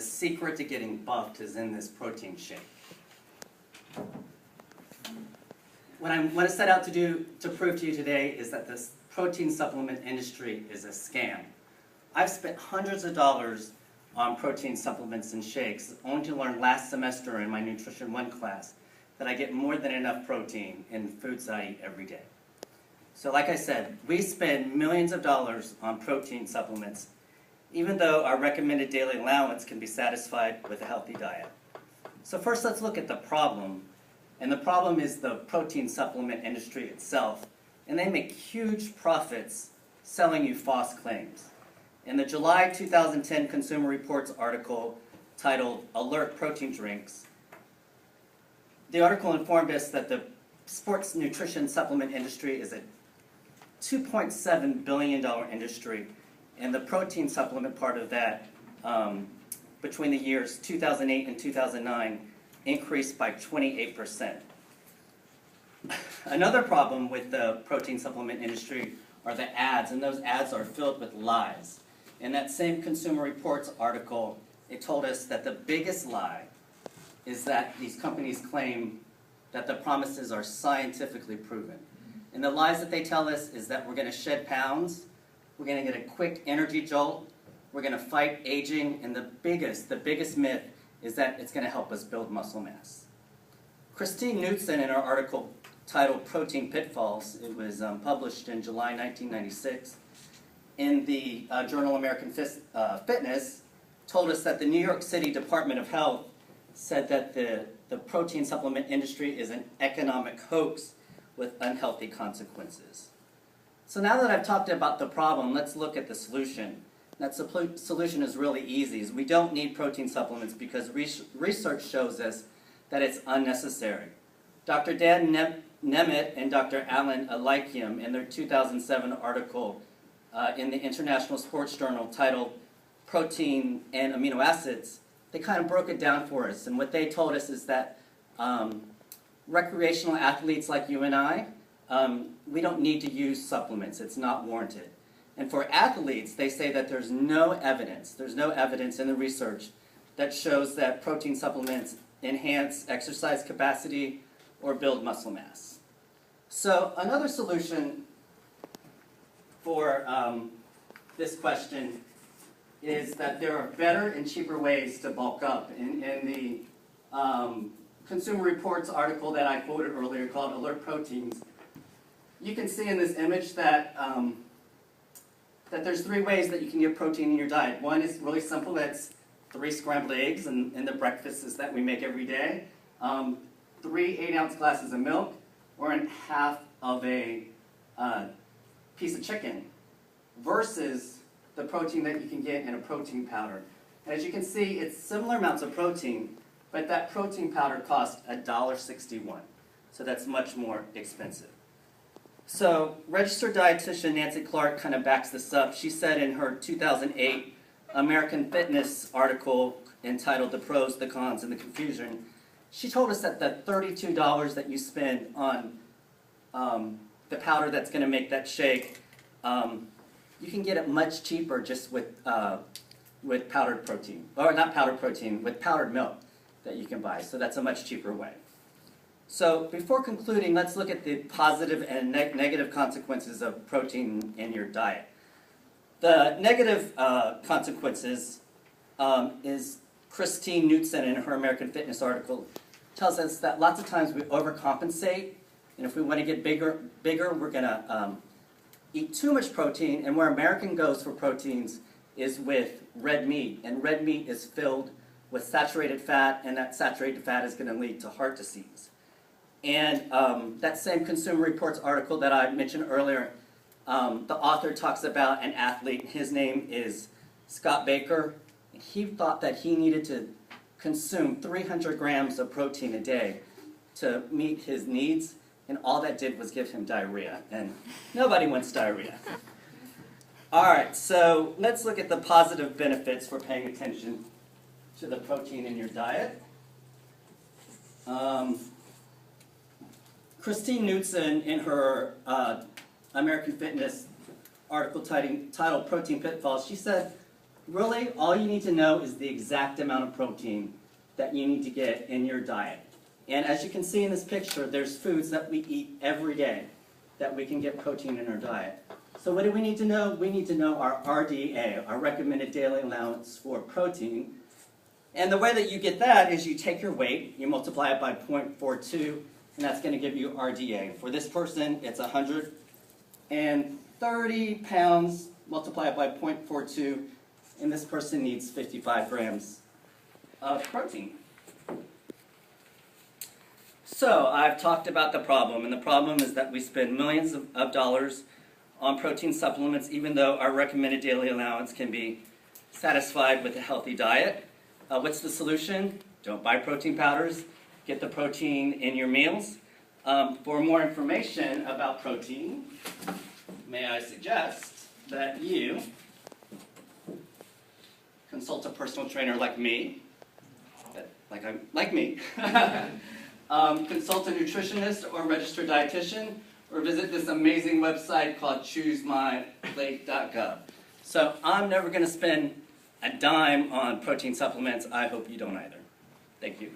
the secret to getting buffed is in this protein shake. What I want to set out to prove to you today is that this protein supplement industry is a scam. I've spent hundreds of dollars on protein supplements and shakes, only to learn last semester in my Nutrition 1 class that I get more than enough protein in foods that I eat every day. So like I said, we spend millions of dollars on protein supplements, even though our recommended daily allowance can be satisfied with a healthy diet. So first let's look at the problem. And the problem is the protein supplement industry itself. And they make huge profits selling you false claims. In the July 2010 Consumer Reports article titled "Alert Protein Drinks," the article informed us that the sports nutrition supplement industry is a $2.7 billion industry, and the protein supplement part of that, between the years 2008 and 2009, increased by 28%. Another problem with the protein supplement industry are the ads, and those ads are filled with lies. In that same Consumer Reports article, it told us that the biggest lie is that these companies claim that the promises are scientifically proven. And the lies that they tell us is that we're going to shed pounds, we're going to get a quick energy jolt, we're going to fight aging, and the biggest myth is that it's going to help us build muscle mass. Christine Knudsen, in her article titled "Protein Pitfalls," it was published in July 1996, in the journal American Fitness, told us that the New York City Department of Health said that the protein supplement industry is an economic hoax with unhealthy consequences. So now that I've talked about the problem, let's look at the solution. That solution is really easy. We don't need protein supplements because research shows us that it's unnecessary. Dr. Dan Nemeth and Dr. Alan Alikiam, in their 2007 article in the International Sports Journal titled "Protein and Amino Acids," they kind of broke it down for us. And what they told us is that recreational athletes like you and I, we don't need to use supplements. It's not warranted. And for athletes, they say that there's no evidence in the research that shows that protein supplements enhance exercise capacity or build muscle mass. So another solution for this question is that there are better and cheaper ways to bulk up. In the Consumer Reports article that I quoted earlier called "Alert Proteins," you can see in this image that that there's 3 ways that you can get protein in your diet. One is really simple, that's 3 scrambled eggs in the breakfasts that we make every day, 3 8-ounce glasses of milk, or in half of a piece of chicken, versus the protein that you can get in a protein powder. As you can see, it's similar amounts of protein, but that protein powder costs $1.61, so that's much more expensive. So registered dietitian Nancy Clark kind of backs this up. She said in her 2008 American Fitness article entitled "The Pros, the Cons, and the Confusion," she told us that the $32 that you spend on the powder that's going to make that shake, you can get it much cheaper just with powdered protein, or not powdered protein, with powdered milk that you can buy. So that's a much cheaper way. So before concluding, let's look at the positive and negative consequences of protein in your diet. The negative consequences is Christine Knudsen in her American Fitness article tells us that lots of times we overcompensate, and if we want to get bigger, we're going to eat too much protein, and where American goes for proteins is with red meat, and red meat is filled with saturated fat, and that saturated fat is going to lead to heart disease. And that same Consumer Reports article that I mentioned earlier, the author talks about an athlete. His name is Scott Baker. He thought that he needed to consume 300 grams of protein a day to meet his needs, and all that did was give him diarrhea, and nobody wants diarrhea. All right, so let's look at the positive benefits for paying attention to the protein in your diet. Christine Knudsen, in her American Fitness article titled "Protein Pitfalls," she said really, all you need to know is the exact amount of protein that you need to get in your diet. And as you can see in this picture, there's foods that we eat every day that we can get protein in our diet. So what do we need to know? We need to know our RDA, our recommended daily allowance for protein. And the way that you get that is you take your weight, you multiply it by 0.42, and that's going to give you RDA. For this person, it's 130 pounds, multiply it by 0.42, and this person needs 55 grams of protein. So I've talked about the problem, and the problem is that we spend millions of dollars on protein supplements, even though our recommended daily allowance can be satisfied with a healthy diet. What's the solution? Don't buy protein powders. Get the protein in your meals. For more information about protein, may I suggest that you consult a personal trainer like me, like me. Consult a nutritionist or registered dietitian, or visit this amazing website called choosemyplate.gov. So I'm never going to spend a dime on protein supplements. I hope you don't either. Thank you.